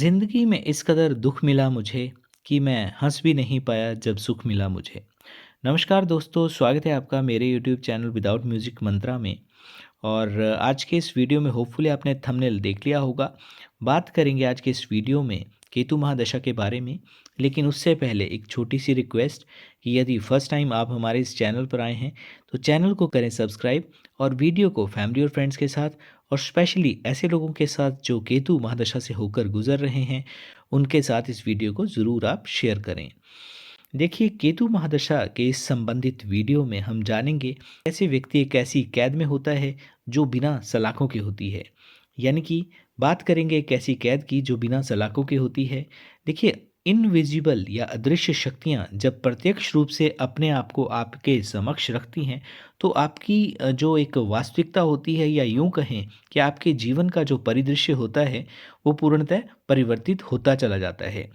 जिंदगी में इस कदर दुख मिला मुझे कि मैं हंस भी नहीं पाया जब सुख मिला मुझे। नमस्कार दोस्तों, स्वागत है आपका मेरे यूट्यूब चैनल विदाउट म्यूजिक मंत्रा में। और आज के इस वीडियो में होपफुली आपने थंबनेल देख लिया होगा। बात करेंगे आज के इस वीडियो में केतु महादशा के बारे में। लेकिन उससे पहले एक छोटी सी रिक्वेस्ट कि यदि फर्स्ट टाइम आप हमारे इस चैनल पर आए हैं तो चैनल को करें सब्सक्राइब और वीडियो को फैमिली और फ्रेंड्स के साथ और स्पेशली ऐसे लोगों के साथ जो केतु महादशा से होकर गुजर रहे हैं उनके साथ इस वीडियो को ज़रूर आप शेयर करें। देखिए, केतु महादशा के इस संबंधित वीडियो में हम जानेंगे ऐसे व्यक्ति एक ऐसी कैद में होता है जो बिना सलाखों की होती है। यानी कि बात करेंगे एक ऐसी कैद की जो बिना सलाखों की होती है। देखिए, इनविजिबल या अदृश्य शक्तियाँ जब प्रत्यक्ष रूप से अपने आप को आपके समक्ष रखती हैं तो आपकी जो एक वास्तविकता होती है, या यूं कहें कि आपके जीवन का जो परिदृश्य होता है वो पूर्णतः परिवर्तित होता चला जाता है।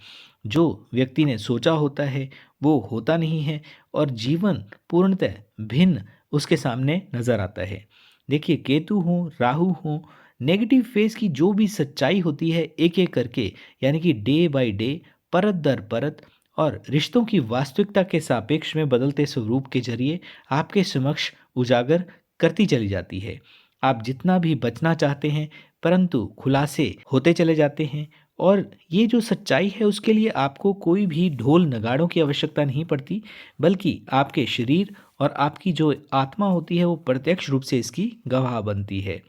जो व्यक्ति ने सोचा होता है वो होता नहीं है और जीवन पूर्णतः भिन्न उसके सामने नजर आता है। देखिए, केतु हो, राहु हो, नेगेटिव फेस की जो भी सच्चाई होती है एक एक करके, यानी कि डे बाय डे, परत दर परत और रिश्तों की वास्तविकता के सापेक्ष में बदलते स्वरूप के जरिए आपके समक्ष उजागर करती चली जाती है। आप जितना भी बचना चाहते हैं परंतु खुलासे होते चले जाते हैं। और ये जो सच्चाई है उसके लिए आपको कोई भी ढोल नगाड़ों की आवश्यकता नहीं पड़ती, बल्कि आपके शरीर और आपकी जो आत्मा होती है वो प्रत्यक्ष रूप से इसकी गवाह बनती है।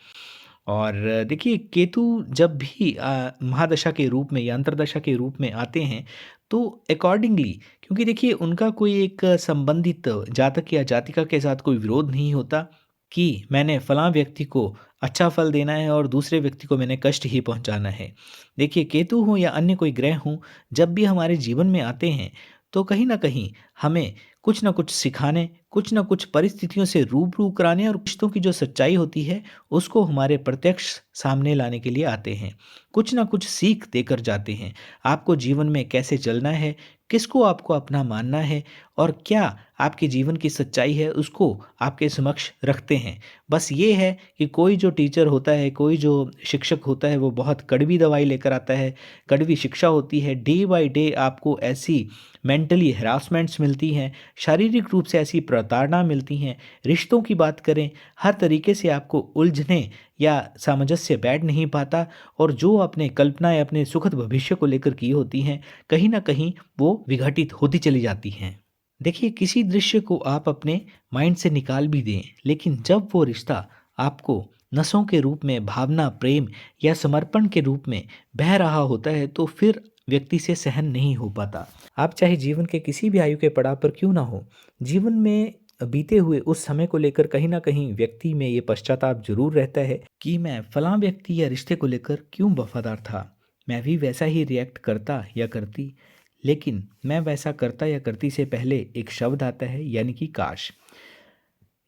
और देखिए, केतु जब भी महादशा के रूप में या अंतर्दशा के रूप में आते हैं तो अकॉर्डिंगली, क्योंकि देखिए उनका कोई एक संबंधित जातक या जातिका के साथ कोई विरोध नहीं होता कि मैंने फलां व्यक्ति को अच्छा फल देना है और दूसरे व्यक्ति को मैंने कष्ट ही पहुंचाना है। देखिए, केतु हो या अन्य कोई ग्रह हो, जब भी हमारे जीवन में आते हैं तो कहीं ना कहीं हमें कुछ ना कुछ सिखाने, कुछ ना कुछ परिस्थितियों से रूबरू कराने और रिश्तों की जो सच्चाई होती है उसको हमारे प्रत्यक्ष सामने लाने के लिए आते हैं। कुछ ना कुछ सीख देकर जाते हैं। आपको जीवन में कैसे चलना है, किसको आपको अपना मानना है और क्या आपके जीवन की सच्चाई है उसको आपके समक्ष रखते हैं। बस ये है कि कोई जो टीचर होता है, कोई जो शिक्षक होता है वो बहुत कड़वी दवाई लेकर आता है, कड़वी शिक्षा होती है। डे बाय डे आपको ऐसी मेंटली हरासमेंट्स मिलती हैं, शारीरिक रूप से ऐसी प्रताड़ना मिलती हैं। रिश्तों की बात करें, हर तरीके से आपको उलझने या सामंजस्य बैठ नहीं पाता और जो आपने कल्पनाएं अपने सुखद भविष्य को लेकर की होती हैं कहीं ना कहीं वो विघटित होती चली जाती हैं। देखिए, किसी दृश्य को आप अपने माइंड से निकाल भी दें, लेकिन जब वो रिश्ता आपको नसों के रूप में, भावना, प्रेम या समर्पण के रूप में बह रहा होता है तो फिर व्यक्ति से सहन नहीं हो पाता। आप चाहे जीवन के किसी भी आयु के पड़ाव पर क्यों ना हो, जीवन में बीते हुए उस समय को लेकर कहीं ना कहीं व्यक्ति में ये पश्चाताप जरूर रहता है कि मैं फलां व्यक्ति या रिश्ते को लेकर क्यों वफादार था। मैं भी वैसा ही रिएक्ट करता या करती। लेकिन मैं वैसा करता या करती से पहले एक शब्द आता है, यानी कि काश।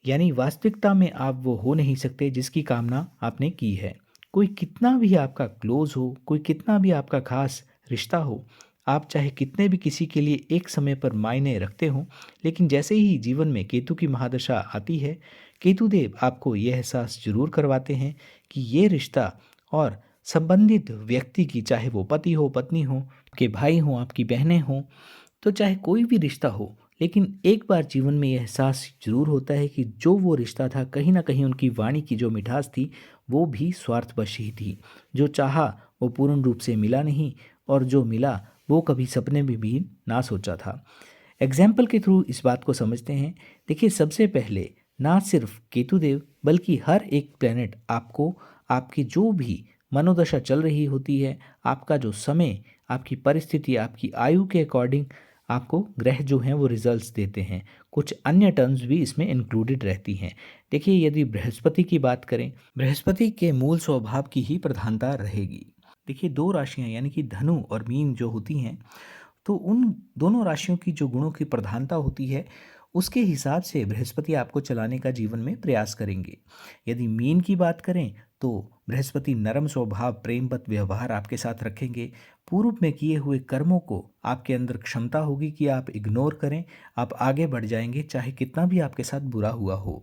यानी वास्तविकता में आप वो हो नहीं सकते जिसकी कामना आपने की है। कोई कितना भी आपका क्लोज हो, कोई कितना भी आपका खास रिश्ता हो, आप चाहे कितने भी किसी के लिए एक समय पर मायने रखते हो, लेकिन जैसे ही जीवन में केतु की महादशा आती है, केतुदेव आपको यह एहसास जरूर करवाते हैं कि ये रिश्ता और संबंधित व्यक्ति की, चाहे वो पति हो, पत्नी हो, आपके भाई हो, आपकी बहनें हों, तो चाहे कोई भी रिश्ता हो, लेकिन एक बार जीवन में यह एहसास ज़रूर होता है कि जो वो रिश्ता था कहीं न कहीं उनकी वाणी की जो मिठास थी वो भी स्वार्थवश ही थी। जो चाहा वो पूर्ण रूप से मिला नहीं और जो मिला वो कभी सपने में भी ना सोचा था। एग्जाम्पल के थ्रू इस बात को समझते हैं। देखिए, सबसे पहले ना सिर्फ केतुदेव बल्कि हर एक प्लेनेट आपको आपकी जो भी मनोदशा चल रही होती है, आपका जो समय, आपकी परिस्थिति, आपकी आयु के अकॉर्डिंग आपको ग्रह जो हैं वो रिजल्ट्स देते हैं। कुछ अन्य टर्म्स भी इसमें इंक्लूडेड रहती हैं। देखिए, यदि बृहस्पति की बात करें, बृहस्पति के मूल स्वभाव की ही प्रधानता रहेगी। देखिए, दो राशियां यानी कि धनु और मीन जो होती हैं, तो उन दोनों राशियों की जो गुणों की प्रधानता होती है उसके हिसाब से बृहस्पति आपको चलाने का जीवन में प्रयास करेंगे। यदि मीन की बात करें तो बृहस्पति नरम स्वभाव, प्रेमवत व्यवहार आपके साथ रखेंगे। पूर्व में किए हुए कर्मों को आपके अंदर क्षमता होगी कि आप इग्नोर करें, आप आगे बढ़ जाएंगे चाहे कितना भी आपके साथ बुरा हुआ हो।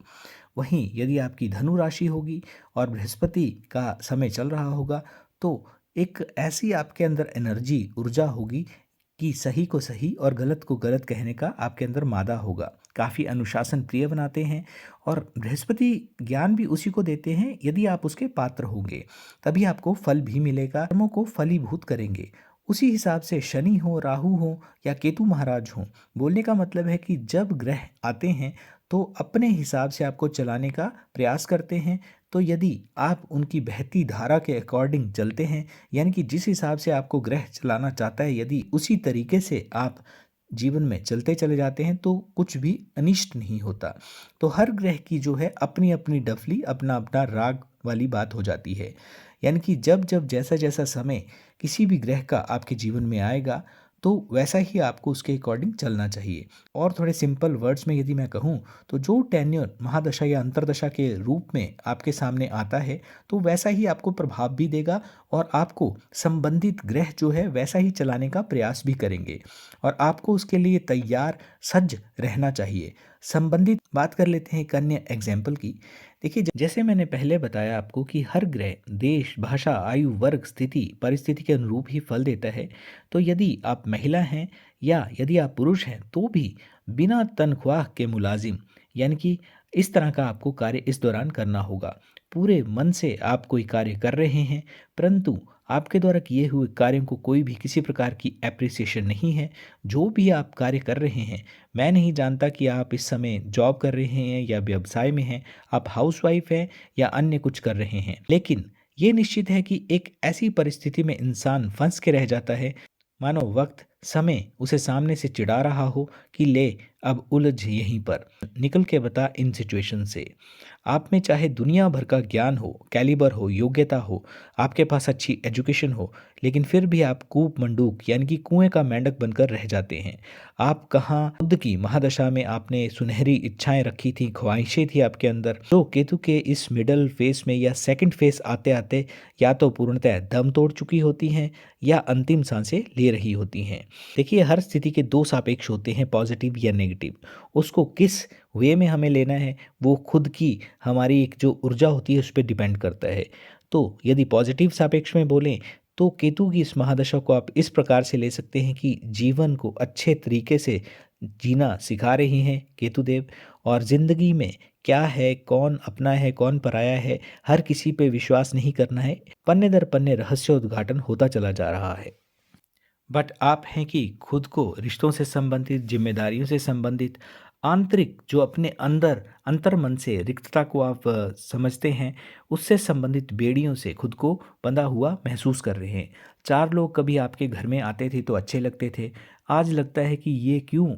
वहीं यदि आपकी धनु राशि होगी और बृहस्पति का समय चल रहा होगा तो एक ऐसी आपके अंदर एनर्जी, ऊर्जा होगी कि सही को सही और गलत को गलत कहने का आपके अंदर मादा होगा। काफ़ी अनुशासन प्रिय बनाते हैं और बृहस्पति ज्ञान भी उसी को देते हैं यदि आप उसके पात्र होंगे, तभी आपको फल भी मिलेगा, कर्मों को फलीभूत करेंगे। उसी हिसाब से शनि हो, राहु हो या केतु महाराज हो, बोलने का मतलब है कि जब ग्रह आते हैं तो अपने हिसाब से आपको चलाने का प्रयास करते हैं। तो यदि आप उनकी बहती धारा के अकॉर्डिंग चलते हैं, यानी कि जिस हिसाब से आपको ग्रह चलाना चाहता है, यदि उसी तरीके से आप जीवन में चलते चले जाते हैं तो कुछ भी अनिष्ट नहीं होता। तो हर ग्रह की जो है अपनी अपनी डफली, अपना अपना राग वाली बात हो जाती है। यानी कि जब जब जैसा जैसा समय किसी भी ग्रह का आपके जीवन में आएगा तो वैसा ही आपको उसके अकॉर्डिंग चलना चाहिए। और थोड़े सिंपल वर्ड्स में यदि मैं कहूँ तो जो टेन्योर महादशा या अंतरदशा के रूप में आपके सामने आता है तो वैसा ही आपको प्रभाव भी देगा और आपको संबंधित ग्रह जो है वैसा ही चलाने का प्रयास भी करेंगे और आपको उसके लिए तैयार सज्ज रहना चाहिए। संबंधित बात कर लेते हैं एक अन्य एग्जाम्पल की। देखिए, जैसे मैंने पहले बताया आपको कि हर ग्रह देश, भाषा, आयु, वर्ग, स्थिति, परिस्थिति के अनुरूप ही फल देता है। तो यदि आप महिला हैं या यदि आप पुरुष हैं तो भी बिना तनख्वाह के मुलाजिम, यानी कि इस तरह का आपको कार्य इस दौरान करना होगा। पूरे मन से आप कोई कार्य कर रहे हैं, परंतु आपके द्वारा किए हुए कार्यों को कोई भी किसी प्रकार की एप्रिसिएशन नहीं है। जो भी आप कार्य कर रहे हैं, मैं नहीं जानता कि आप इस समय जॉब कर रहे हैं या व्यवसाय में हैं, आप हाउसवाइफ हैं या अन्य कुछ कर रहे हैं, लेकिन ये निश्चित है कि एक ऐसी परिस्थिति में इंसान फंस के रह जाता है मानो वक्त समय उसे सामने से चिढ़ा रहा हो कि ले अब उलझ यहीं पर, निकल के बता इन सिचुएशन से। आप में चाहे दुनिया भर का ज्ञान हो, कैलिबर हो, योग्यता हो, आपके पास अच्छी एजुकेशन हो, लेकिन फिर भी आप कूप मंडूक यानी कि कुएं का मेंढक बनकर रह जाते हैं। आप कहाँ खुद की महादशा में आपने सुनहरी इच्छाएं रखी थी, ख्वाहिशें थी आपके अंदर, तो केतु के इस मिडल फेस में या सेकंड फेस आते आते या तो पूर्णतः दम तोड़ चुकी होती हैं या अंतिम सांसें ले रही होती हैं। देखिए, हर स्थिति के दो सापेक्ष होते हैं, पॉजिटिव या नेगेटिव। उसको किस वे में हमें लेना है वो खुद की हमारी एक जो ऊर्जा होती है उस पर डिपेंड करता है। तो यदि पॉजिटिव सापेक्ष में बोलें तो केतु की इस महादशा को आप इस प्रकार से ले सकते हैं कि जीवन को अच्छे तरीके से जीना सिखा रही हैं केतुदेव, और ज़िंदगी में क्या है, कौन अपना है, कौन पराया है, हर किसी पे विश्वास नहीं करना है। पन्ने दर पन्ने रहस्योद्घाटन होता चला जा रहा है। बट आप हैं कि खुद को रिश्तों से संबंधित, जिम्मेदारियों से संबंधित, आंतरिक जो अपने अंदर अंतर्मन से रिक्तता को आप समझते हैं, उससे संबंधित बेड़ियों से खुद को बंधा हुआ महसूस कर रहे हैं। चार लोग कभी आपके घर में आते थे तो अच्छे लगते थे, आज लगता है कि ये क्यों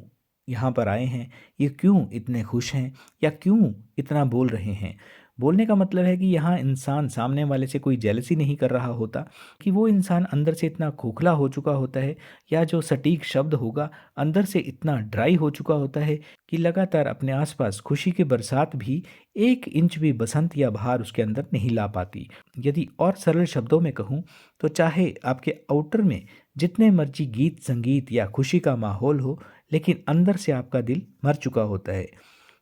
यहाँ पर आए हैं, ये क्यों इतने खुश हैं या क्यों इतना बोल रहे हैं। बोलने का मतलब है कि यहाँ इंसान सामने वाले से कोई जेलसी नहीं कर रहा होता, कि वो इंसान अंदर से इतना खोखला हो चुका होता है, या जो सटीक शब्द होगा अंदर से इतना ड्राई हो चुका होता है कि लगातार अपने आसपास खुशी की बरसात भी 1 इंच भी बसंत या बहार उसके अंदर नहीं ला पाती। यदि और सरल शब्दों में कहूँ तो चाहे आपके आउटर में जितने मर्जी गीत संगीत या खुशी का माहौल हो, लेकिन अंदर से आपका दिल मर चुका होता है।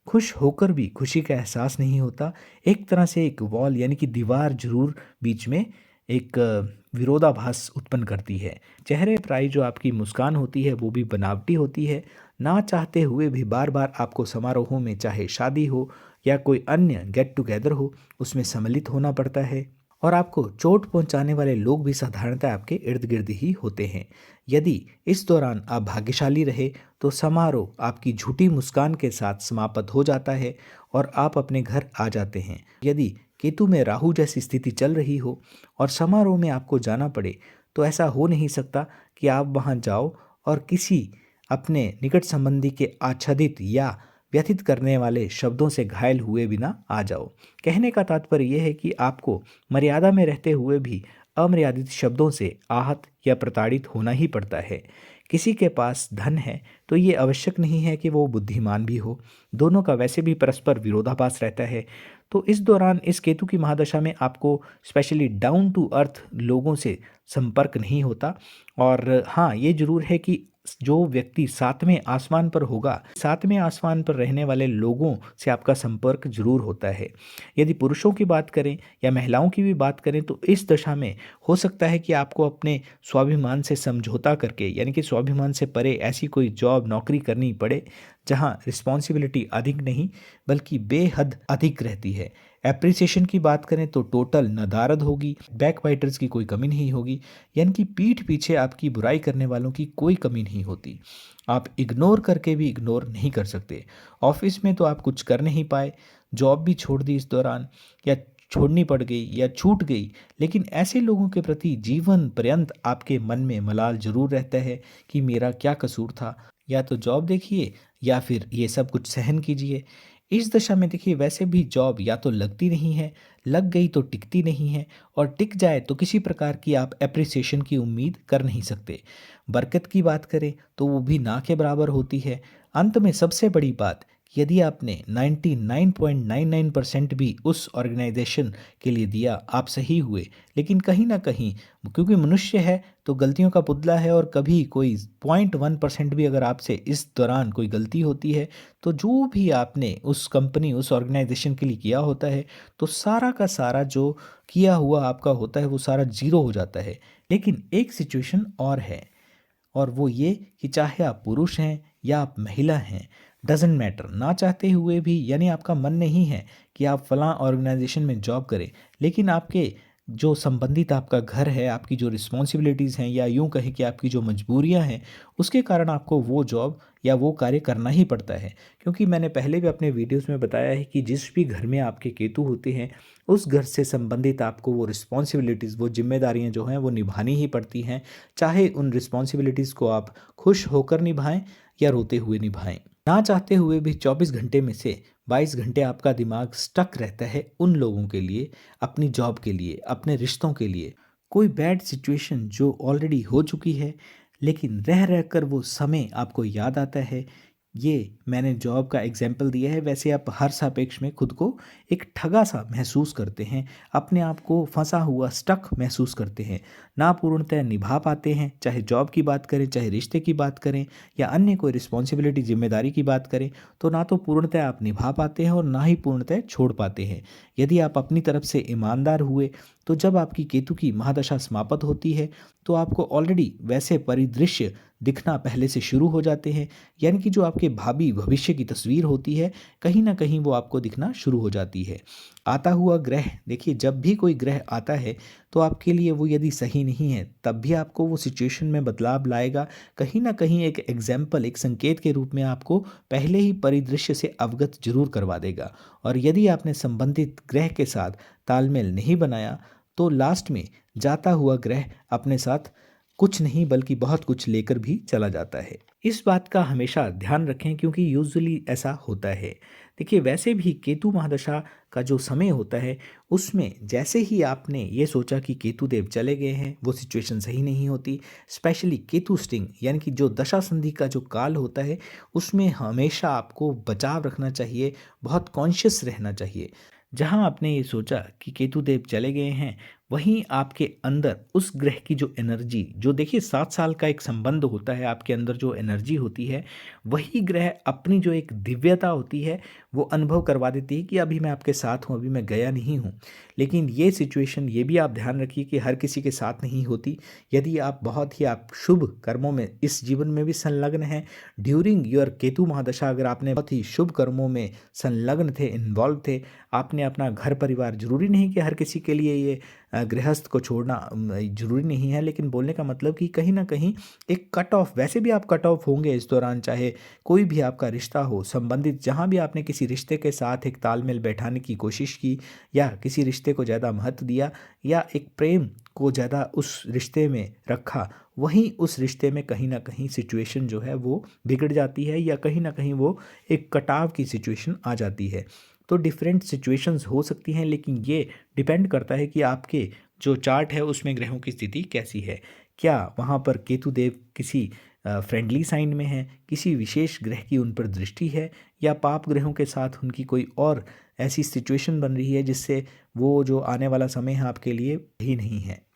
खुश होकर भी खुशी का एहसास नहीं होता। एक तरह से एक वॉल यानी कि दीवार जरूर बीच में एक विरोधाभास उत्पन्न करती है। चेहरे पर आई जो आपकी मुस्कान होती है वो भी बनावटी होती है। ना चाहते हुए भी बार बार आपको समारोहों में, चाहे शादी हो या कोई अन्य गेट टुगेदर हो, उसमें सम्मिलित होना पड़ता है। और आपको चोट पहुंचाने वाले लोग भी साधारणतः आपके इर्द गिर्द ही होते हैं। यदि इस दौरान आप भाग्यशाली रहे तो समारोह आपकी झूठी मुस्कान के साथ समाप्त हो जाता है और आप अपने घर आ जाते हैं। यदि केतु में राहु जैसी स्थिति चल रही हो और समारोह में आपको जाना पड़े तो ऐसा हो नहीं सकता कि आप वहां जाओ और किसी अपने निकट संबंधी के आच्छादित या व्यथित करने वाले शब्दों से घायल हुए बिना आ जाओ। कहने का तात्पर्य यह है कि आपको मर्यादा में रहते हुए भी अमर्यादित शब्दों से आहत या प्रताड़ित होना ही पड़ता है। किसी के पास धन है तो ये आवश्यक नहीं है कि वो बुद्धिमान भी हो, दोनों का वैसे भी परस्पर विरोधाभास रहता है। तो इस दौरान इस केतु की महादशा में आपको स्पेशली डाउन टू अर्थ लोगों से संपर्क नहीं होता। और हाँ, ये जरूर है कि जो व्यक्ति सातवें आसमान पर होगा, सातवें आसमान पर रहने वाले लोगों से आपका संपर्क जरूर होता है। यदि पुरुषों की बात करें या महिलाओं की भी बात करें तो इस दशा में हो सकता है कि आपको अपने स्वाभिमान से समझौता करके, यानी कि स्वाभिमान से परे ऐसी कोई जॉब नौकरी करनी पड़े जहां रिस्पॉन्सिबिलिटी अधिक नहीं बल्कि बेहद अधिक रहती है। एप्रिसिएशन की बात करें तो टोटल नदारद होगी, बैक बाइटर्स की कोई कमी नहीं होगी, यानी कि पीठ पीछे आपकी बुराई करने वालों की कोई कमी नहीं होती। आप इग्नोर करके भी इग्नोर नहीं कर सकते। ऑफिस में तो आप कुछ कर नहीं पाए, जॉब भी छोड़ दी इस दौरान, या छोड़नी पड़ गई या छूट गई, लेकिन ऐसे लोगों के प्रति जीवन पर्यंत आपके मन में मलाल जरूर रहता है कि मेरा क्या कसूर था। या तो जॉब देखिए या फिर ये सब कुछ सहन कीजिए। इस दशा में देखिए वैसे भी जॉब या तो लगती नहीं है, लग गई तो टिकती नहीं है, और टिक जाए तो किसी प्रकार की आप एप्रिसिएशन की उम्मीद कर नहीं सकते। बरकत की बात करें तो वो भी ना के बराबर होती है। अंत में सबसे बड़ी बात, यदि आपने 99.99% भी उस ऑर्गेनाइजेशन के लिए दिया, आप सही हुए, लेकिन कहीं ना कहीं क्योंकि मनुष्य है तो गलतियों का पुतला है, और कभी कोई 0.1% भी अगर आपसे इस दौरान कोई गलती होती है तो जो भी आपने उस कंपनी उस ऑर्गेनाइजेशन के लिए किया होता है तो सारा का सारा जो किया हुआ आपका होता है वो सारा जीरो हो जाता है। लेकिन एक सिचुएशन और है, और वो ये कि चाहे आप पुरुष हैं या आप महिला हैं, डजेंट मैटर, ना चाहते हुए भी, यानी आपका मन नहीं है कि आप फलां ऑर्गेनाइजेशन में जॉब करें, लेकिन आपके जो संबंधित आपका घर है, आपकी जो रिस्पॉन्सिबिलिटीज़ हैं, या यूं कहें कि आपकी जो मजबूरियां हैं, उसके कारण आपको वो जॉब या वो कार्य करना ही पड़ता है। क्योंकि मैंने पहले भी अपने वीडियोस में बताया है कि जिस भी घर में आपके केतु होते हैं उस घर से संबंधित आपको वो रिस्पॉन्सिबिलिटीज़, वो जिम्मेदारियां जो हैं वो निभानी ही पड़ती हैं, चाहे उन रिस्पॉन्सिबिलिटीज़ को आप खुश होकर निभाएं या रोते हुए निभाएं। ना चाहते हुए भी 24 घंटे में से 22 घंटे आपका दिमाग स्टक रहता है उन लोगों के लिए, अपनी जॉब के लिए, अपने रिश्तों के लिए। कोई बैड सिचुएशन जो ऑलरेडी हो चुकी है, लेकिन रह रह कर वो समय आपको याद आता है। ये मैंने जॉब का एग्जाम्पल दिया है, वैसे आप हर सापेक्ष में खुद को एक ठगा सा महसूस करते हैं, अपने आप को फंसा हुआ स्टक महसूस करते हैं, ना पूर्णतः निभा पाते हैं, चाहे जॉब की बात करें, चाहे रिश्ते की बात करें, या अन्य कोई रिस्पॉन्सिबिलिटी जिम्मेदारी की बात करें, तो ना तो पूर्णतः आप निभा पाते हैं और ना ही पूर्णतः छोड़ पाते हैं। यदि आप अपनी तरफ से ईमानदार हुए तो जब आपकी केतु की महादशा समाप्त होती है तो आपको ऑलरेडी वैसे परिदृश्य दिखना पहले से शुरू हो जाते हैं, यानी कि जो आपके भावी भविष्य की तस्वीर होती है कहीं ना कहीं वो आपको दिखना शुरू हो जाती है। आता हुआ ग्रह, देखिए जब भी कोई ग्रह आता है तो आपके लिए वो यदि सही नहीं है तब भी आपको वो सिचुएशन में बदलाव लाएगा, कहीं ना कहीं एक एग्जाम्पल, एक संकेत के रूप में आपको पहले ही परिदृश्य से अवगत जरूर करवा देगा। और यदि आपने संबंधित ग्रह के साथ तालमेल नहीं बनाया तो लास्ट में जाता हुआ ग्रह अपने साथ कुछ नहीं बल्कि बहुत कुछ लेकर भी चला जाता है। इस बात का हमेशा ध्यान रखें क्योंकि यूजुअली ऐसा होता है। देखिए वैसे भी केतु महादशा का जो समय होता है उसमें जैसे ही आपने ये सोचा कि केतु देव चले गए हैं वो सिचुएशन सही नहीं होती। स्पेशली केतु स्टिंग यानी कि जो दशा संधि का जो काल होता है उसमें हमेशा आपको बचाव रखना चाहिए, बहुत कॉन्शियस रहना चाहिए। जहां आपने ये सोचा कि केतु देव चले गए हैं वहीं आपके अंदर उस ग्रह की जो एनर्जी, जो देखिए 7 साल का एक संबंध होता है, आपके अंदर जो एनर्जी होती है वही ग्रह अपनी जो एक दिव्यता होती है वो अनुभव करवा देती है कि अभी मैं आपके साथ हूँ, अभी मैं गया नहीं हूँ। लेकिन ये सिचुएशन, ये भी आप ध्यान रखिए कि हर किसी के साथ नहीं होती। यदि आप बहुत ही आप शुभ कर्मों में इस जीवन में भी संलग्न हैं, ड्यूरिंग योर केतु महादशा अगर आपने बहुत ही शुभ कर्मों में संलग्न थे, इन्वॉल्व थे, आपने अपना घर परिवार, जरूरी नहीं कि हर किसी के लिए ये गृहस्थ को छोड़ना जरूरी नहीं है, लेकिन बोलने का मतलब कि कहीं ना कहीं एक कट ऑफ, वैसे भी आप कट ऑफ होंगे इस दौरान, चाहे कोई भी आपका रिश्ता हो संबंधित, जहाँ भी आपने किसी रिश्ते के साथ एक तालमेल बैठाने की कोशिश की या किसी रिश्ते को ज़्यादा महत्व दिया या एक प्रेम को ज़्यादा उस रिश्ते में रखा, वहीं उस रिश्ते में कहीं ना कहीं सिचुएशन जो है वो बिगड़ जाती है या कहीं ना कहीं वो एक कटाव की सिचुएशन आ जाती है। तो डिफरेंट सिचुएशंस हो सकती हैं, लेकिन ये डिपेंड करता है कि आपके जो चार्ट है उसमें ग्रहों की स्थिति कैसी है। क्या वहाँ पर केतु देव किसी फ्रेंडली साइन में है, किसी विशेष ग्रह की उन पर दृष्टि है, या पाप ग्रहों के साथ उनकी कोई और ऐसी सिचुएशन बन रही है जिससे वो जो आने वाला समय है आपके लिए ही नहीं है।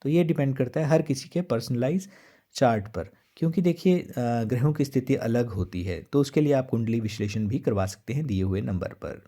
तो ये डिपेंड करता है हर किसी के पर्सनलाइज चार्ट पर। क्योंकि देखिए ग्रहों की स्थिति अलग होती है, तो उसके लिए आप कुंडली विश्लेषण भी करवा सकते हैं दिए हुए नंबर पर।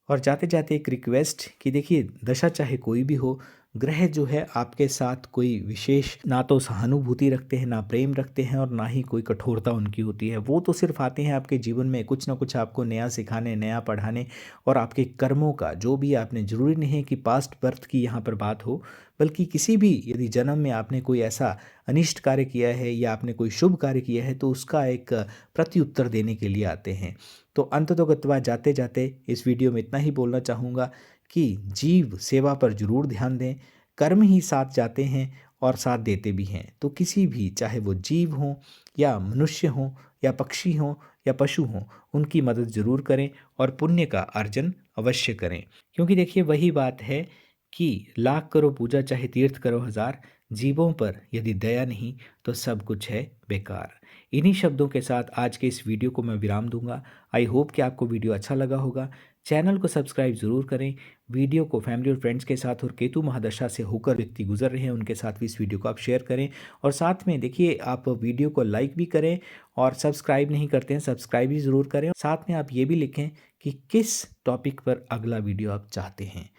और जाते-जाते एक रिक्वेस्ट कि देखिए दशा चाहे कोई भी हो, ग्रह जो है आपके साथ कोई विशेष ना तो सहानुभूति रखते हैं, ना प्रेम रखते हैं और ना ही कोई कठोरता उनकी होती है। वो तो सिर्फ़ आते हैं आपके जीवन में कुछ ना कुछ आपको नया सिखाने, नया पढ़ाने और आपके कर्मों का जो भी आपने ज़रूरी नहीं है कि पास्ट बर्थ की यहाँ पर बात हो, बल्कि किसी भी यदि जन्म में आपने कोई ऐसा अनिष्ट कार्य किया है या आपने कोई शुभ कार्य किया है, तो उसका एक प्रत्युत्तर देने के लिए आते हैं। तो अंततोगत्वा जाते-जाते इस वीडियो में इतना ही बोलना चाहूँगा कि जीव सेवा पर ज़रूर ध्यान दें। कर्म ही साथ जाते हैं और साथ देते भी हैं। तो किसी भी चाहे वो जीव हों या मनुष्य हों या पक्षी हों या पशु हों, उनकी मदद ज़रूर करें और पुण्य का अर्जन अवश्य करें। क्योंकि देखिए वही बात है कि लाख करो पूजा चाहे तीर्थ करो हज़ार, जीवों पर यदि दया नहीं तो सब कुछ है बेकार। इन्हीं शब्दों के साथ आज के इस वीडियो को मैं विराम दूँगा। आई होप कि आपको वीडियो अच्छा लगा होगा। चैनल को सब्सक्राइब ज़रूर करें। वीडियो को फैमिली और फ्रेंड्स के साथ और केतु महादशा से होकर व्यक्ति गुजर रहे हैं उनके साथ भी इस वीडियो को आप शेयर करें। और साथ में देखिए आप वीडियो को लाइक भी करें और सब्सक्राइब नहीं करते हैं सब्सक्राइब भी ज़रूर करें। साथ में आप ये भी लिखें कि किस टॉपिक पर अगला वीडियो आप चाहते हैं।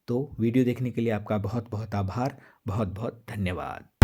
तो वीडियो देखने के लिए आपका बहुत बहुत आभार। बहुत बहुत धन्यवाद।